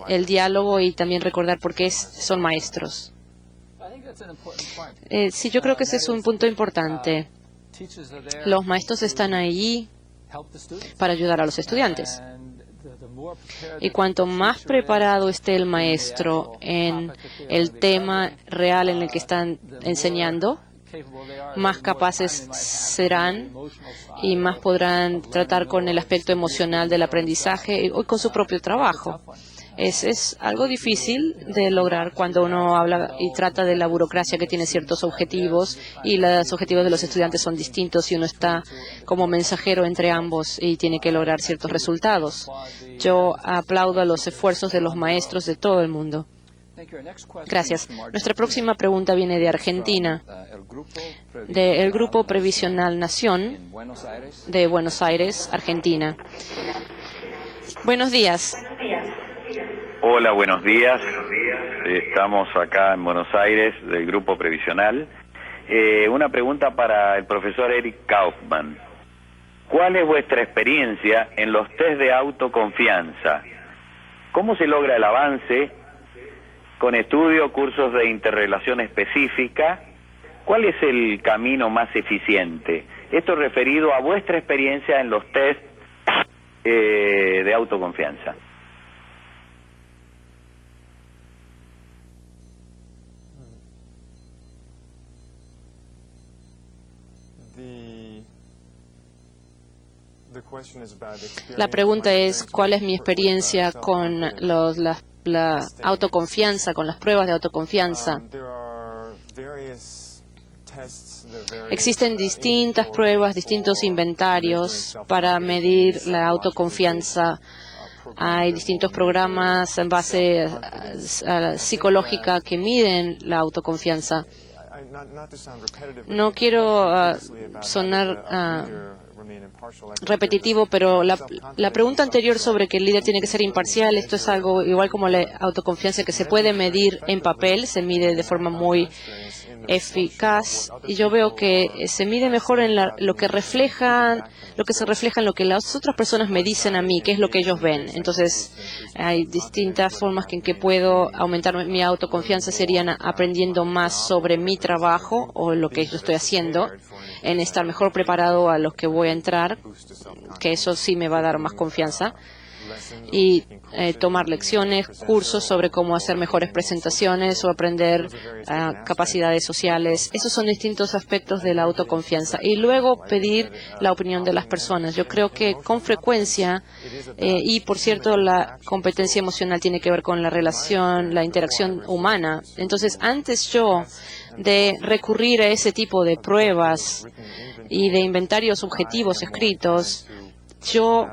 el diálogo y también recordar por qué son maestros. Sí, yo creo que ese es un punto importante. Los maestros están ahí para ayudar a los estudiantes. Y cuanto más preparado esté el maestro en el tema real en el que están enseñando, más capaces serán y más podrán tratar con el aspecto emocional del aprendizaje y con su propio trabajo. Es algo difícil de lograr cuando uno habla y trata de la burocracia que tiene ciertos objetivos y los objetivos de los estudiantes son distintos y uno está como mensajero entre ambos y tiene que lograr ciertos resultados. Yo aplaudo a los esfuerzos de los maestros de todo el mundo. Gracias. Nuestra próxima pregunta viene de Argentina, del Grupo Previsional Nación de Buenos Aires, Argentina. Buenos días. Hola, buenos días. Estamos acá en Buenos Aires, del Grupo Previsional. Una pregunta para el profesor Eric Kaufmann. ¿Cuál es vuestra experiencia en los test de autoconfianza? ¿Cómo se logra el avance con estudio, cursos de interrelación específica? ¿Cuál es el camino más eficiente? Esto referido a vuestra experiencia en los test de autoconfianza. La pregunta es, ¿cuál es mi experiencia con la autoconfianza, con las pruebas de autoconfianza? Existen distintas pruebas, distintos inventarios para medir la autoconfianza. Hay distintos programas en base psicológica que miden la autoconfianza. No quiero sonar repetitivo, pero la pregunta anterior sobre que el líder tiene que ser imparcial, esto es algo igual como la autoconfianza que se puede medir en papel, se mide de forma muy eficaz y yo veo que se mide mejor en lo que se refleja en lo que las otras personas me dicen a mí, qué es lo que ellos ven. Entonces, hay distintas formas en que puedo aumentar mi autoconfianza, serían aprendiendo más sobre mi trabajo o lo que yo estoy haciendo, en estar mejor preparado a los que voy a entrar, que eso sí me va a dar más confianza, y tomar lecciones, cursos sobre cómo hacer mejores presentaciones o aprender capacidades sociales. Esos son distintos aspectos de la autoconfianza. Y luego pedir la opinión de las personas. Yo creo que con frecuencia, y por cierto, la competencia emocional tiene que ver con la relación, la interacción humana. Entonces, antes yo de recurrir a ese tipo de pruebas y de inventarios objetivos escritos, yo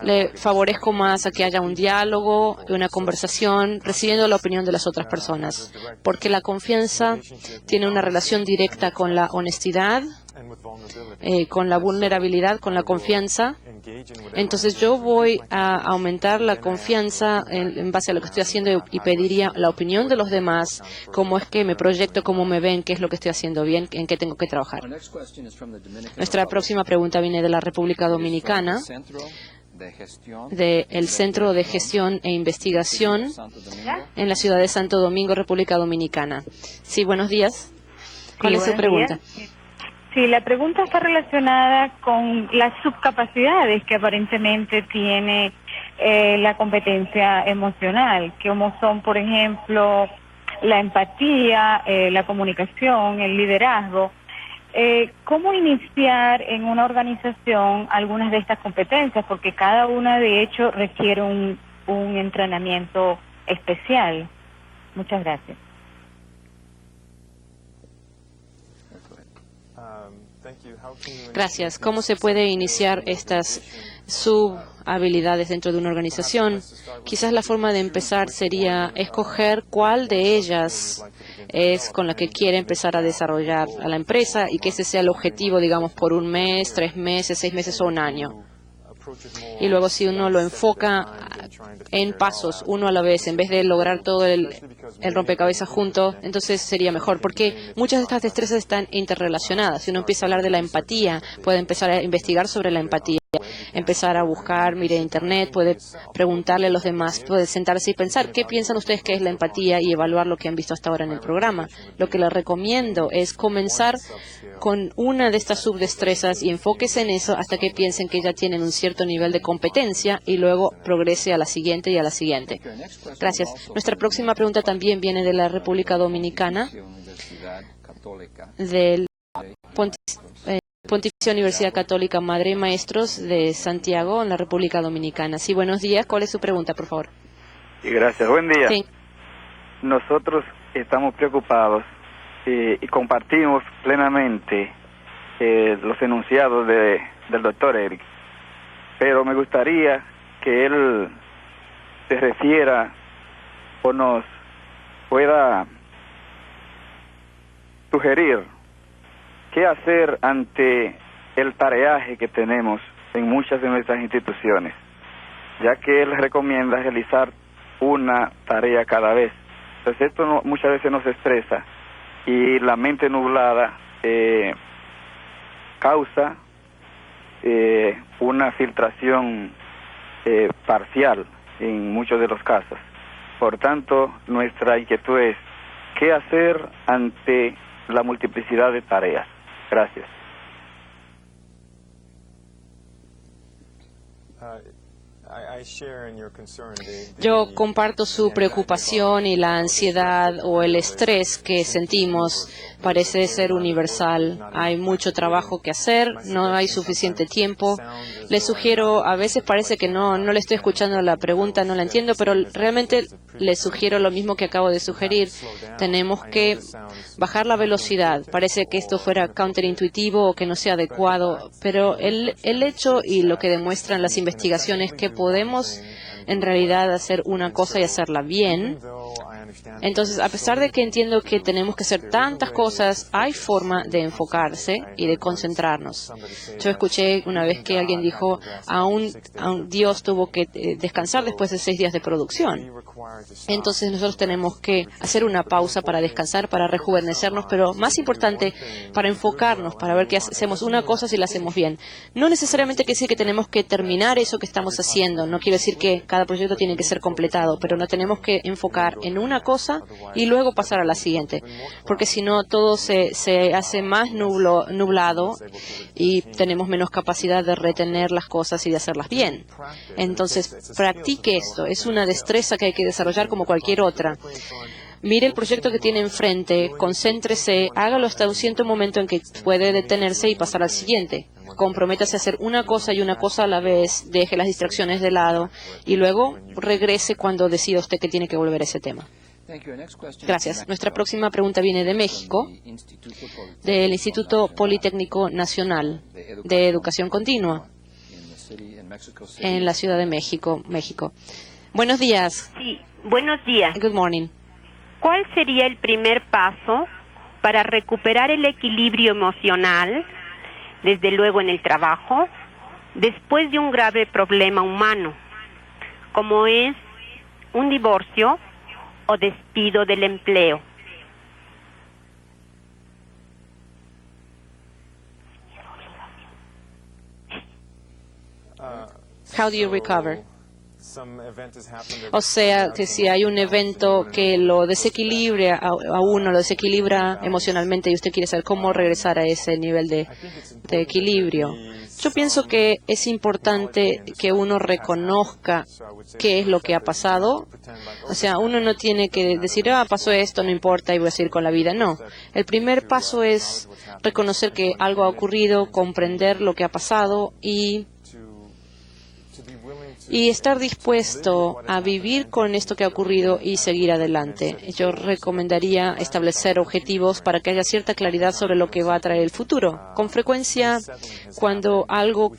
le favorezco más a que haya un diálogo, una conversación, recibiendo la opinión de las otras personas, porque la confianza tiene una relación directa con la honestidad, con la vulnerabilidad, con la confianza. Entonces yo voy a aumentar la confianza en base a lo que estoy haciendo y pediría la opinión de los demás, cómo es que me proyecto, cómo me ven, qué es lo que estoy haciendo bien, en qué tengo que trabajar. Nuestra próxima pregunta viene de la República Dominicana, del Centro de Gestión e Investigación en la ciudad de Santo Domingo, República Dominicana. Sí, buenos días. ¿Cuál es su pregunta? Sí, la pregunta está relacionada con las subcapacidades que aparentemente tiene la competencia emocional, como son, por ejemplo, la empatía, la comunicación, el liderazgo. ¿Cómo iniciar en una organización algunas de estas competencias? Porque cada una, de hecho, requiere un entrenamiento especial. Muchas gracias. Gracias. ¿Cómo se puede iniciar estas subhabilidades dentro de una organización? Quizás la forma de empezar sería escoger cuál de ellas es con la que quiere empezar a desarrollar a la empresa y que ese sea el objetivo, digamos, por un mes, 3 meses, 6 meses o un año. Y luego si uno lo enfoca en pasos, uno a la vez, en vez de lograr todo el rompecabezas junto, entonces sería mejor, porque muchas de estas destrezas están interrelacionadas. Si uno empieza a hablar de la empatía, puede empezar a investigar sobre la empatía. empezar a buscar, mire internet, puede preguntarle a los demás, puede sentarse y pensar qué piensan ustedes que es la empatía y evaluar lo que han visto hasta ahora en el programa. Lo que les recomiendo es comenzar con una de estas subdestrezas y enfóquese en eso hasta que piensen que ya tienen un cierto nivel de competencia y luego progrese a la siguiente y a la siguiente. Gracias. Nuestra próxima pregunta también viene de la República Dominicana, del Pontificia Universidad Católica Madre y Maestros de Santiago, en la República Dominicana. Sí, buenos días. ¿Cuál es su pregunta, por favor? Sí, gracias. Buen día. Sí. Nosotros estamos preocupados y compartimos plenamente los enunciados del doctor Eric, pero me gustaría que él se refiera o nos pueda sugerir qué hacer ante el tareaje que tenemos en muchas de nuestras instituciones, ya que él recomienda realizar una tarea cada vez. Entonces esto muchas veces nos estresa y la mente nublada causa una filtración parcial en muchos de los casos. Por tanto, nuestra inquietud es qué hacer ante la multiplicidad de tareas. Gracias. Yo comparto su preocupación y la ansiedad o el estrés que sentimos parece ser universal. Hay mucho trabajo que hacer, no hay suficiente tiempo. Le sugiero, a veces parece que no le estoy escuchando la pregunta, no la entiendo, pero realmente le sugiero lo mismo que acabo de sugerir. Tenemos que bajar la velocidad. Parece que esto fuera counterintuitivo o que no sea adecuado, pero el hecho y lo que demuestran las investigaciones que podemos en realidad hacer una cosa y hacerla bien. Entonces, a pesar de que entiendo que tenemos que hacer tantas cosas, hay forma de enfocarse y de concentrarnos. Yo escuché una vez que alguien dijo, aún Dios tuvo que descansar después de 6 días de producción. Entonces, nosotros tenemos que hacer una pausa para descansar, para rejuvenecernos, pero más importante, para enfocarnos, para ver que hacemos una cosa si la hacemos bien. No necesariamente quiere decir que tenemos que terminar eso que estamos haciendo. No quiero decir que cada proyecto tiene que ser completado, pero nos tenemos que enfocar en una cosa y luego pasar a la siguiente, porque si no todo se hace más nublado y tenemos menos capacidad de retener las cosas y de hacerlas bien. Entonces, practique esto, es una destreza que hay que desarrollar como cualquier otra. Mire el proyecto que tiene enfrente, concéntrese, hágalo hasta un cierto momento en que puede detenerse y pasar al siguiente. Comprométase a hacer una cosa y una cosa a la vez, deje las distracciones de lado y luego regrese cuando decida usted que tiene que volver a ese tema. Gracias. Nuestra próxima pregunta viene de México, del Instituto Politécnico Nacional de Educación Continua, en la Ciudad de México. Buenos días. Sí, buenos días. Good morning. ¿Cuál sería el primer paso para recuperar el equilibrio emocional, desde luego en el trabajo, después de un grave problema humano, como es un divorcio o despido del empleo? How do you recover? O sea, que si hay un evento que lo desequilibra a uno, lo desequilibra emocionalmente y usted quiere saber cómo regresar a ese nivel de equilibrio. Yo pienso que es importante que uno reconozca qué es lo que ha pasado. O sea, uno no tiene que decir, pasó esto, no importa y voy a seguir con la vida. No. El primer paso es reconocer que algo ha ocurrido, comprender lo que ha pasado y estar dispuesto a vivir con esto que ha ocurrido y seguir adelante. Yo recomendaría establecer objetivos para que haya cierta claridad sobre lo que va a traer el futuro. Con frecuencia, cuando algo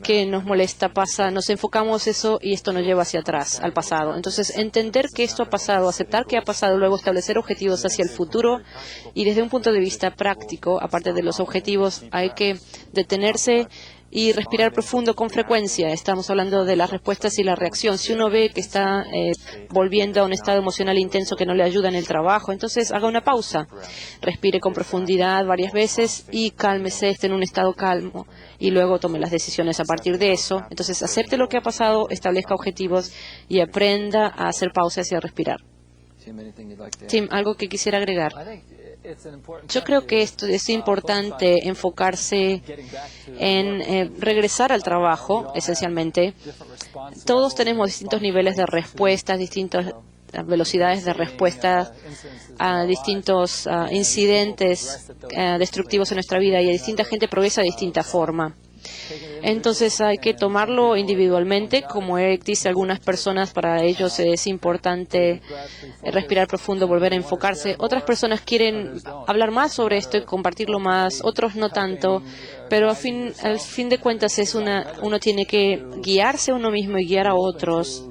que nos molesta pasa, nos enfocamos eso y esto nos lleva hacia atrás, al pasado. Entonces, entender que esto ha pasado, aceptar que ha pasado, luego establecer objetivos hacia el futuro y desde un punto de vista práctico, aparte de los objetivos, hay que detenerse Y respirar profundo con frecuencia. Estamos hablando de las respuestas y la reacción. Si uno ve que está volviendo a un estado emocional intenso que no le ayuda en el trabajo, entonces haga una pausa. Respire con profundidad varias veces y cálmese, esté en un estado calmo. Y luego tome las decisiones a partir de eso. Entonces acepte lo que ha pasado, establezca objetivos y aprenda a hacer pausas y a respirar. Tim, ¿algo que quisiera agregar? Yo creo que esto es importante enfocarse en regresar al trabajo, esencialmente. Todos tenemos distintos niveles de respuestas, distintas velocidades de respuesta a distintos incidentes destructivos en nuestra vida, y a distinta gente progresa de distinta forma. Entonces hay que tomarlo individualmente. Como Eric dice, algunas personas, para ellos es importante respirar profundo, volver a enfocarse. Otras personas quieren hablar más sobre esto y compartirlo más, otros no tanto. Pero al fin de cuentas uno tiene que guiarse a uno mismo y guiar a otros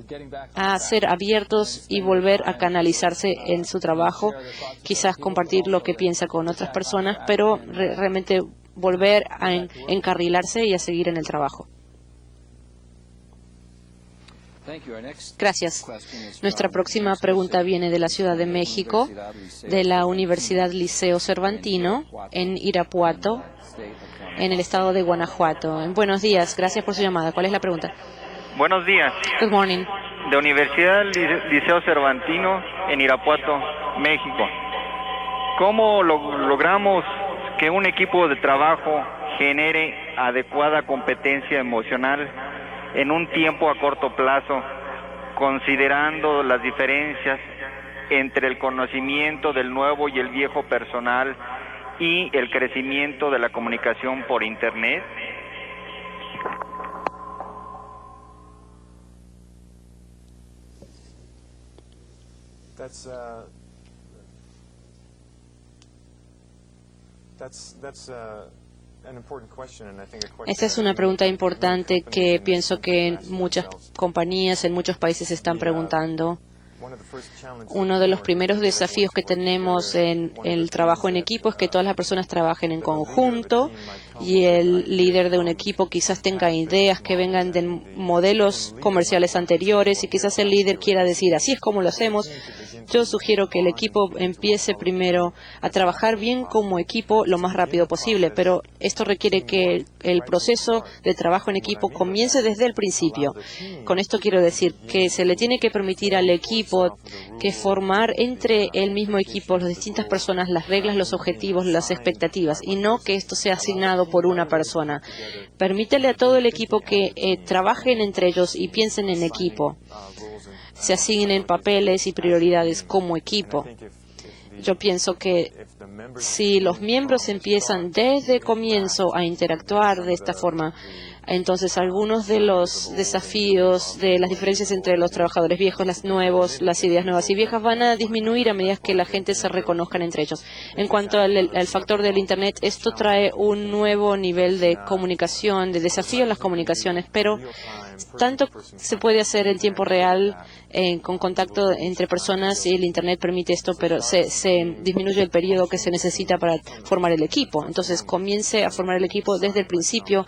a ser abiertos y volver a canalizarse en su trabajo. Quizás compartir lo que piensa con otras personas, pero realmente volver a encarrilarse y a seguir en el trabajo. Gracias. Nuestra próxima pregunta viene de la Ciudad de México, de la Universidad Liceo Cervantino, en Irapuato, en el estado de Guanajuato. Buenos días, gracias por su llamada. ¿Cuál es la pregunta? Buenos días. Good morning. De Universidad Liceo Cervantino, en Irapuato, México. ¿Cómo logramos que un equipo de trabajo genere adecuada competencia emocional en un tiempo a corto plazo, considerando las diferencias entre el conocimiento del nuevo y el viejo personal y el crecimiento de la comunicación por Internet? Esta es una pregunta importante que pienso que muchas compañías en muchos países están preguntando. Uno de los primeros desafíos que tenemos en el trabajo en equipo es que todas las personas trabajen en conjunto, y el líder de un equipo quizás tenga ideas que vengan de modelos comerciales anteriores, y quizás el líder quiera decir, así es como lo hacemos. Yo sugiero que el equipo empiece primero a trabajar bien como equipo lo más rápido posible, pero esto requiere que el proceso de trabajo en equipo comience desde el principio. Con esto quiero decir que se le tiene que permitir al equipo que formar entre el mismo equipo, las distintas personas, las reglas, los objetivos, las expectativas, y no que esto sea asignado por una persona. Permítele a todo el equipo que trabajen entre ellos y piensen en equipo. Se asignen papeles y prioridades como equipo. Yo pienso que si los miembros empiezan desde el comienzo a interactuar de esta forma, entonces algunos de los desafíos de las diferencias entre los trabajadores viejos, las ideas nuevas y viejas van a disminuir a medida que la gente se reconozcan entre ellos. En cuanto al factor del Internet, esto trae un nuevo nivel de comunicación, de desafío en las comunicaciones, pero tanto se puede hacer en tiempo real con contacto entre personas, y el Internet permite esto, pero se disminuye el periodo que se necesita para formar el equipo. Entonces comience a formar el equipo desde el principio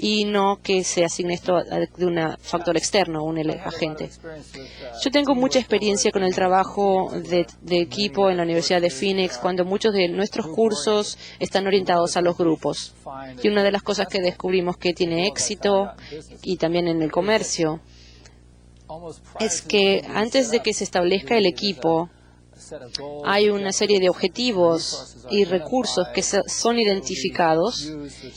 y no que se asigne esto de un factor externo, un agente. Yo tengo mucha experiencia con el trabajo de equipo en la Universidad de Phoenix, cuando muchos de nuestros cursos están orientados a los grupos. Y una de las cosas que descubrimos que tiene éxito, y también en el comercio, es que antes de que se establezca el equipo, hay una serie de objetivos y recursos que son identificados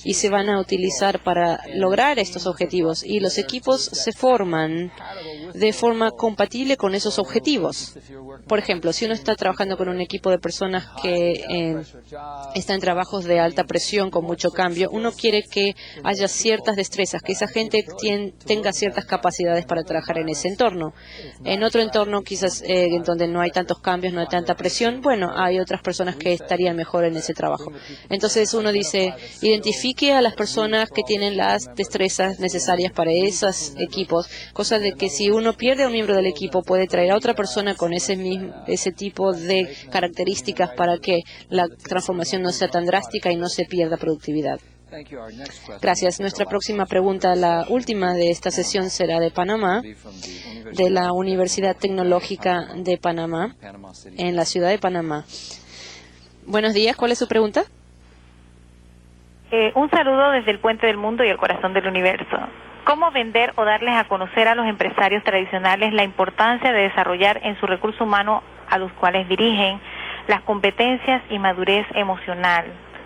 y se van a utilizar para lograr estos objetivos, y los equipos se forman de forma compatible con esos objetivos. Por ejemplo, si uno está trabajando con un equipo de personas que está en trabajos de alta presión con mucho cambio, uno quiere que haya ciertas destrezas, que esa gente tenga ciertas capacidades para trabajar en ese entorno. En otro entorno, quizás en donde no hay tantos cambios, no hay tanta presión, bueno, hay otras personas que estarían mejor en ese trabajo. Entonces uno dice, identifique a las personas que tienen las destrezas necesarias para esos equipos, cosa de que si uno pierde a un miembro del equipo, puede traer a otra persona con ese tipo de características para que la transformación no sea tan drástica y no se pierda productividad. Gracias. Nuestra próxima pregunta, la última de esta sesión, será de Panamá, de la Universidad Tecnológica de Panamá, en la ciudad de Panamá. Buenos días, ¿cuál es su pregunta? Un saludo desde el puente del mundo y el corazón del universo. ¿Cómo vender o darles a conocer a los empresarios tradicionales la importancia de desarrollar en su recurso humano a los cuales dirigen las competencias y madurez emocional?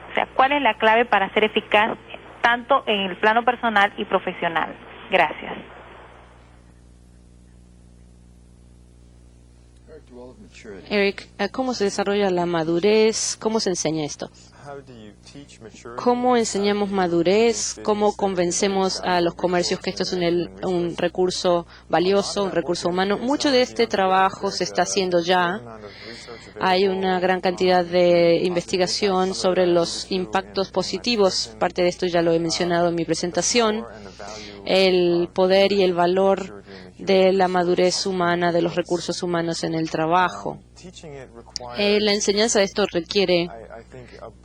O sea, ¿cuál es la clave para ser eficaz tanto en el plano personal y profesional? Gracias. Eric, ¿cómo se desarrolla la madurez? ¿Cómo se enseña esto? ¿Cómo enseñamos madurez? ¿Cómo convencemos a los comercios que esto es un recurso valioso, un recurso humano? Mucho de este trabajo se está haciendo ya. Hay una gran cantidad de investigación sobre los impactos positivos. Parte de esto ya lo he mencionado en mi presentación. El poder y el valor de la madurez humana, de los recursos humanos en el trabajo. La enseñanza de esto requiere,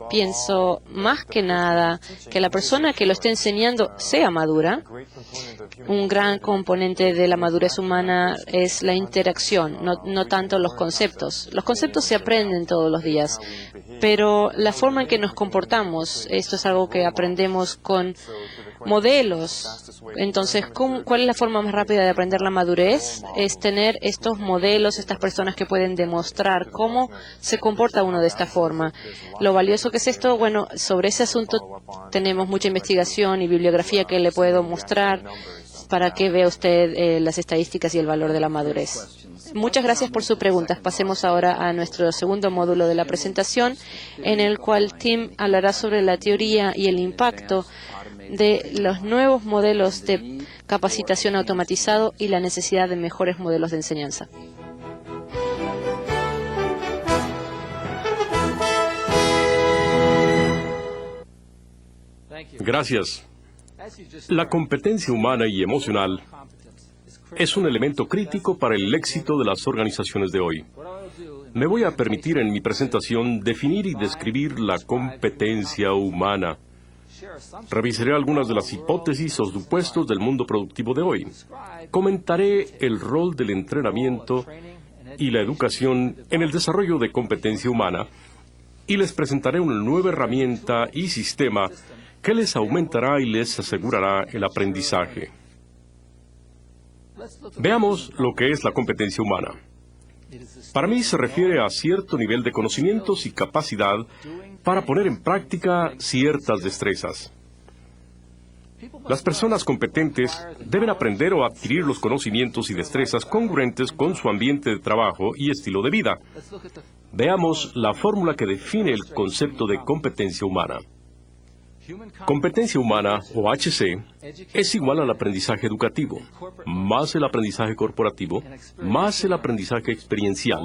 pienso, más que nada, que la persona que lo esté enseñando sea madura. Un gran componente de la madurez humana es la interacción, no tanto los conceptos. Los conceptos se aprenden todos los días, pero la forma en que nos comportamos, esto es algo que aprendemos con modelos. Entonces, ¿cuál es la forma más rápida de aprender la madurez? Es tener estos modelos, estas personas que pueden demostrar cómo se comporta uno de esta forma. Lo valioso que es esto, bueno, sobre ese asunto tenemos mucha investigación y bibliografía que le puedo mostrar para que vea usted las estadísticas y el valor de la madurez. Muchas gracias por sus preguntas. Pasemos ahora a nuestro segundo módulo de la presentación, en el cual Tim hablará sobre la teoría y el impacto de los nuevos modelos de capacitación automatizado y la necesidad de mejores modelos de enseñanza. Gracias. La competencia humana y emocional es un elemento crítico para el éxito de las organizaciones de hoy. Me voy a permitir en mi presentación definir y describir la competencia humana. Revisaré algunas de las hipótesis o supuestos del mundo productivo de hoy. Comentaré el rol del entrenamiento y la educación en el desarrollo de competencia humana y les presentaré una nueva herramienta y sistema que les aumentará y les asegurará el aprendizaje. Veamos lo que es la competencia humana. Para mí se refiere a cierto nivel de conocimientos y capacidad para poner en práctica ciertas destrezas. Las personas competentes deben aprender o adquirir los conocimientos y destrezas congruentes con su ambiente de trabajo y estilo de vida. Veamos la fórmula que define el concepto de competencia humana. Competencia humana, o HC, es igual al aprendizaje educativo, más el aprendizaje corporativo, más el aprendizaje experiencial,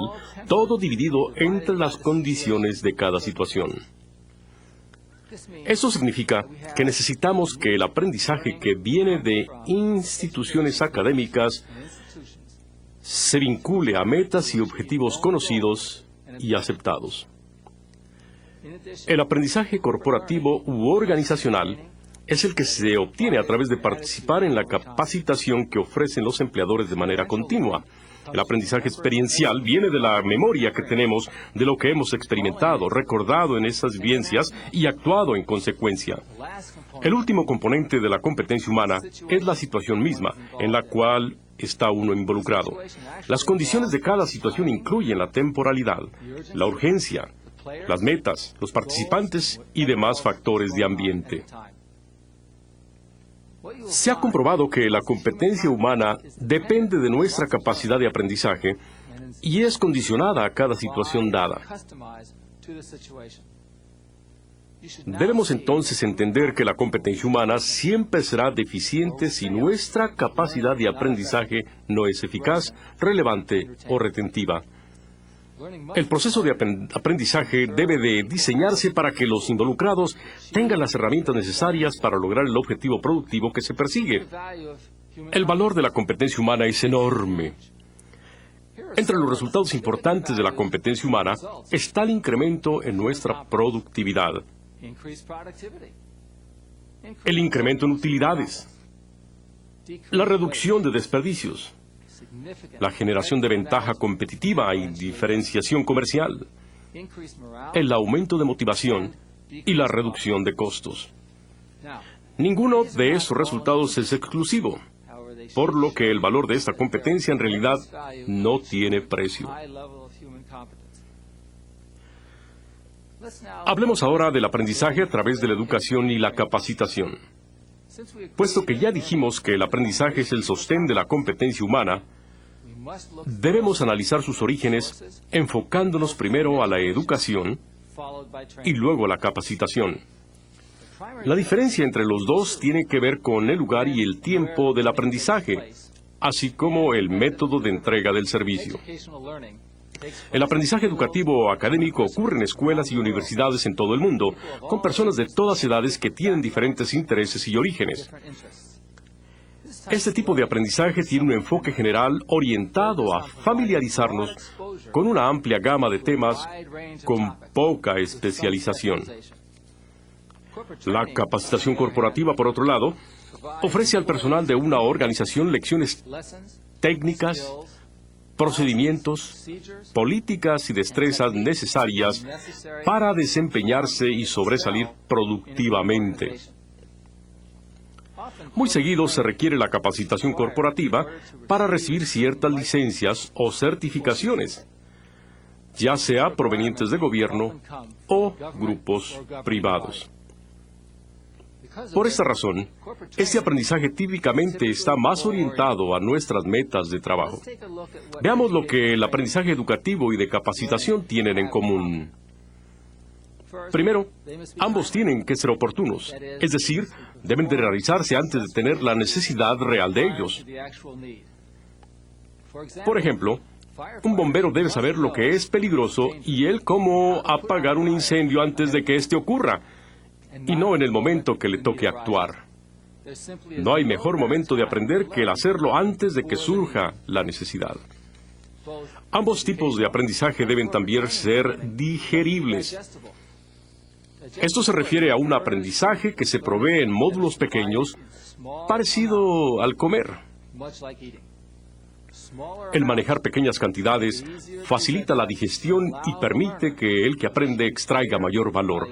todo dividido entre las condiciones de cada situación. Eso significa que necesitamos que el aprendizaje que viene de instituciones académicas se vincule a metas y objetivos conocidos y aceptados. El aprendizaje corporativo u organizacional es el que se obtiene a través de participar en la capacitación que ofrecen los empleadores de manera continua. El aprendizaje experiencial viene de la memoria que tenemos de lo que hemos experimentado, recordado en esas vivencias y actuado en consecuencia. El último componente de la competencia humana es la situación misma, en la cual está uno involucrado. Las condiciones de cada situación incluyen la temporalidad, la urgencia, las metas, los participantes y demás factores de ambiente. Se ha comprobado que la competencia humana depende de nuestra capacidad de aprendizaje y es condicionada a cada situación dada. Debemos entonces entender que la competencia humana siempre será deficiente si nuestra capacidad de aprendizaje no es eficaz, relevante o retentiva. El proceso de aprendizaje debe de diseñarse para que los involucrados tengan las herramientas necesarias para lograr el objetivo productivo que se persigue. El valor de la competencia humana es enorme. Entre los resultados importantes de la competencia humana está el incremento en nuestra productividad. el incremento en utilidades, la reducción de desperdicios, la generación de ventaja competitiva y diferenciación comercial, el aumento de motivación y la reducción de costos. Ninguno de estos resultados es exclusivo, por lo que el valor de esta competencia en realidad no tiene precio. Hablemos ahora del aprendizaje a través de la educación y la capacitación. Puesto que ya dijimos que el aprendizaje es el sostén de la competencia humana, debemos analizar sus orígenes enfocándonos primero a la educación y luego a la capacitación. La diferencia entre los dos tiene que ver con el lugar y el tiempo del aprendizaje, así como el método de entrega del servicio. El aprendizaje educativo o académico ocurre en escuelas y universidades en todo el mundo, con personas de todas edades que tienen diferentes intereses y orígenes. Este tipo de aprendizaje tiene un enfoque general orientado a familiarizarnos con una amplia gama de temas con poca especialización. La capacitación corporativa, por otro lado, ofrece al personal de una organización lecciones técnicas, procedimientos, políticas y destrezas necesarias para desempeñarse y sobresalir productivamente. Muy seguido se requiere la capacitación corporativa para recibir ciertas licencias o certificaciones, ya sea provenientes del gobierno o grupos privados. Por esta razón, este aprendizaje típicamente está más orientado a nuestras metas de trabajo. Veamos lo que el aprendizaje educativo y de capacitación tienen en común. Primero, ambos tienen que ser oportunos, es decir, deben de realizarse antes de tener la necesidad real de ellos. Por ejemplo, un bombero debe saber lo que es peligroso y el cómo apagar un incendio antes de que éste ocurra, y no en el momento que le toque actuar. No hay mejor momento de aprender que el hacerlo antes de que surja la necesidad. Ambos tipos de aprendizaje deben también ser digeribles. Esto se refiere a un aprendizaje que se provee en módulos pequeños, parecido al comer. El manejar pequeñas cantidades facilita la digestión y permite que el que aprende extraiga mayor valor.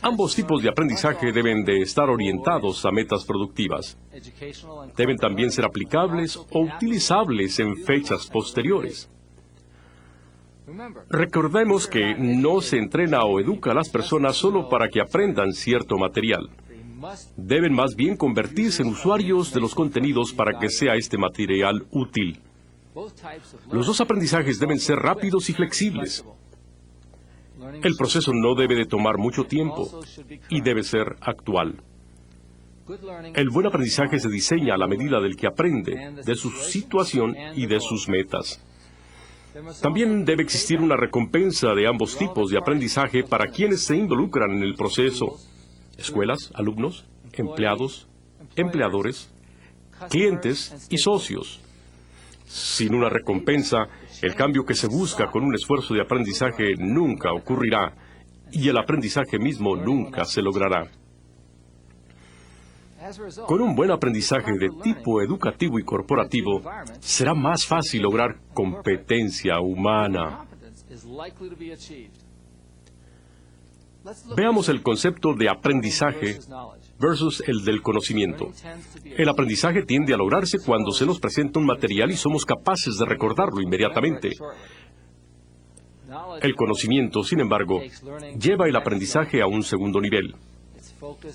Ambos tipos de aprendizaje deben de estar orientados a metas productivas. Deben también ser aplicables o utilizables en fechas posteriores. Recordemos que no se entrena o educa a las personas solo para que aprendan cierto material. Deben más bien convertirse en usuarios de los contenidos para que sea este material útil. Los dos aprendizajes deben ser rápidos y flexibles. El proceso no debe de tomar mucho tiempo y debe ser actual. El buen aprendizaje se diseña a la medida del que aprende, de su situación y de sus metas. También debe existir una recompensa de ambos tipos de aprendizaje para quienes se involucran en el proceso: escuelas, alumnos, empleados, empleadores, clientes y socios. Sin una recompensa, el cambio que se busca con un esfuerzo de aprendizaje nunca ocurrirá y el aprendizaje mismo nunca se logrará. Con un buen aprendizaje de tipo educativo y corporativo, será más fácil lograr competencia humana. Veamos el concepto de aprendizaje versus el del conocimiento. El aprendizaje tiende a lograrse cuando se nos presenta un material y somos capaces de recordarlo inmediatamente. El conocimiento, sin embargo, lleva el aprendizaje a un segundo nivel.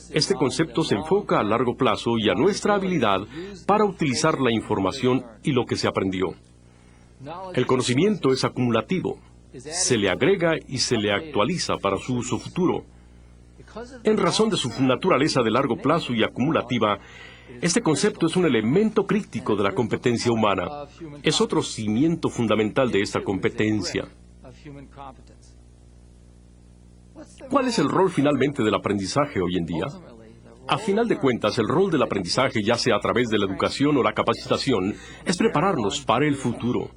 Este concepto se enfoca a largo plazo y a nuestra habilidad para utilizar la información y lo que se aprendió. El conocimiento es acumulativo. Se le agrega y se le actualiza para su uso futuro. En razón de su naturaleza de largo plazo y acumulativa, este concepto es un elemento crítico de la competencia humana. Es otro cimiento fundamental de esta competencia. ¿Cuál es el rol finalmente del aprendizaje hoy en día? A final de cuentas, el rol del aprendizaje, ya sea a través de la educación o la capacitación, es prepararnos para el futuro.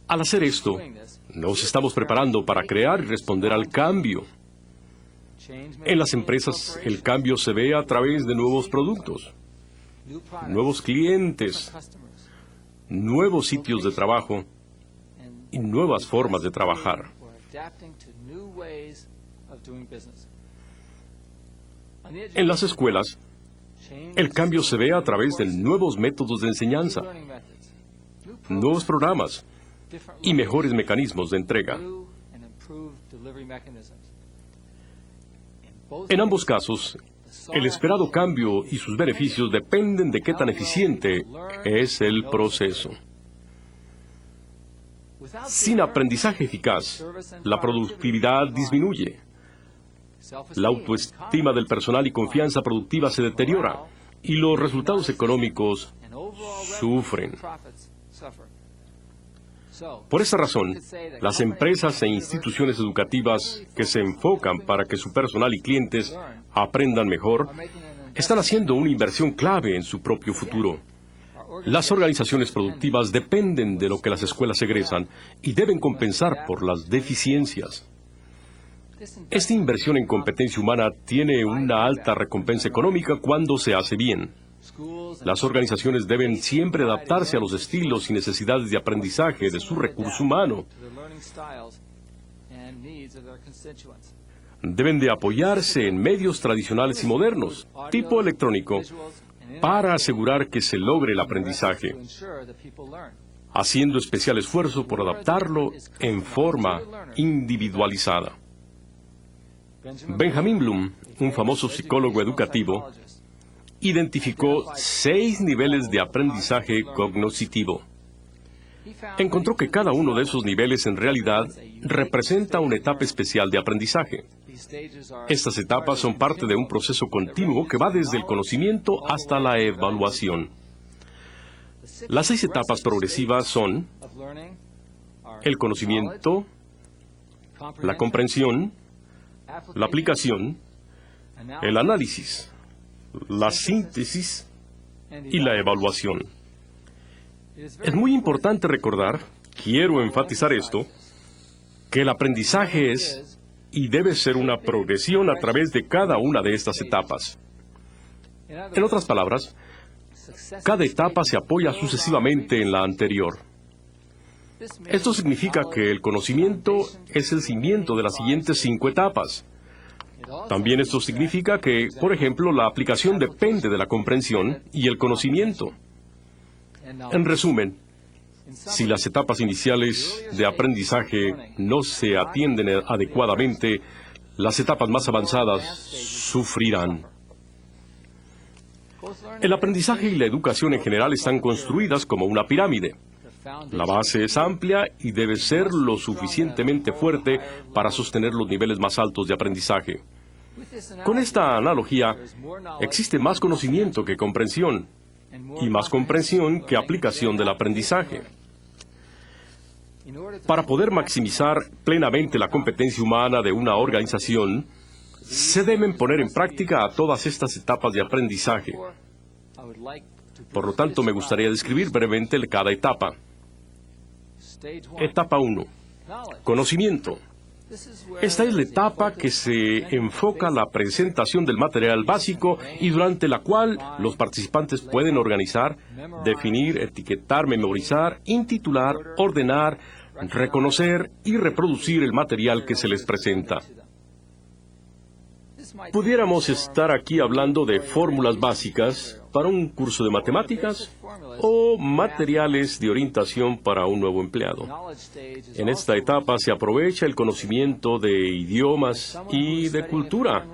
Al hacer esto, nos estamos preparando para crear y responder al cambio. En las empresas, el cambio se ve a través de nuevos productos, nuevos clientes, nuevos sitios de trabajo y nuevas formas de trabajar. En las escuelas, el cambio se ve a través de nuevos métodos de enseñanza, nuevos programas y mejores mecanismos de entrega. En ambos casos, el esperado cambio y sus beneficios dependen de qué tan eficiente es el proceso. Sin aprendizaje eficaz, la productividad disminuye, la autoestima del personal y confianza productiva se deteriora, y los resultados económicos sufren. Por esta razón, las empresas e instituciones educativas que se enfocan para que su personal y clientes aprendan mejor, están haciendo una inversión clave en su propio futuro. Las organizaciones productivas dependen de lo que las escuelas egresan y deben compensar por las deficiencias. Esta inversión en competencia humana tiene una alta recompensa económica cuando se hace bien. Las organizaciones deben siempre adaptarse a los estilos y necesidades de aprendizaje de su recurso humano. Deben de apoyarse en medios tradicionales y modernos, tipo electrónico, para asegurar que se logre el aprendizaje, haciendo especial esfuerzo por adaptarlo en forma individualizada. Benjamin Bloom, un famoso psicólogo educativo, identificó 6 niveles de aprendizaje cognoscitivo. Encontró que cada uno de esos niveles en realidad representa una etapa especial de aprendizaje. Estas etapas son parte de un proceso continuo que va desde el conocimiento hasta la evaluación. Las 6 etapas progresivas son el conocimiento, la comprensión, la aplicación, el análisis, la síntesis y la evaluación. Es muy importante recordar, quiero enfatizar esto, que el aprendizaje es y debe ser una progresión a través de cada una de estas etapas. En otras palabras, cada etapa se apoya sucesivamente en la anterior. Esto significa que el conocimiento es el cimiento de las siguientes 5 etapas. También esto significa que, por ejemplo, la aplicación depende de la comprensión y el conocimiento. En resumen, si las etapas iniciales de aprendizaje no se atienden adecuadamente, las etapas más avanzadas sufrirán. El aprendizaje y la educación en general están construidas como una pirámide. La base es amplia y debe ser lo suficientemente fuerte para sostener los niveles más altos de aprendizaje. Con esta analogía, existe más conocimiento que comprensión, y más comprensión que aplicación del aprendizaje. Para poder maximizar plenamente la competencia humana de una organización, se deben poner en práctica a todas estas etapas de aprendizaje. Por lo tanto, me gustaría describir brevemente cada etapa. Etapa 1. Conocimiento. Esta es la etapa que se enfoca la presentación del material básico y durante la cual los participantes pueden organizar, definir, etiquetar, memorizar, intitular, ordenar, reconocer y reproducir el material que se les presenta. Pudiéramos estar aquí hablando de fórmulas básicas para un curso de matemáticas o materiales de orientación para un nuevo empleado. En esta etapa se aprovecha el conocimiento de idiomas y de cultura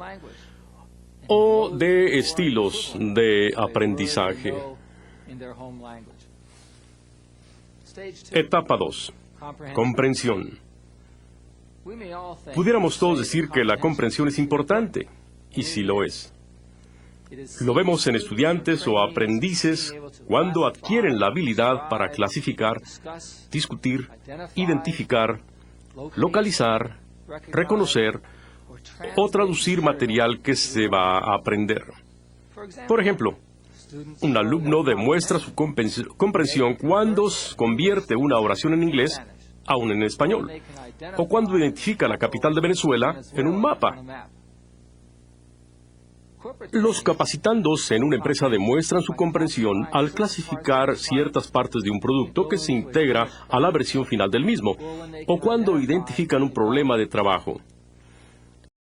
o de estilos de aprendizaje. Etapa 2. Comprensión. Pudiéramos todos decir que la comprensión es importante, y sí lo es. Lo vemos en estudiantes o aprendices cuando adquieren la habilidad para clasificar, discutir, identificar, localizar, reconocer o traducir material que se va a aprender. Por ejemplo, un alumno demuestra su comprensión cuando convierte una oración en inglés aún en español, o cuando identifica la capital de Venezuela en un mapa. Los capacitandos en una empresa demuestran su comprensión al clasificar ciertas partes de un producto que se integra a la versión final del mismo, o cuando identifican un problema de trabajo.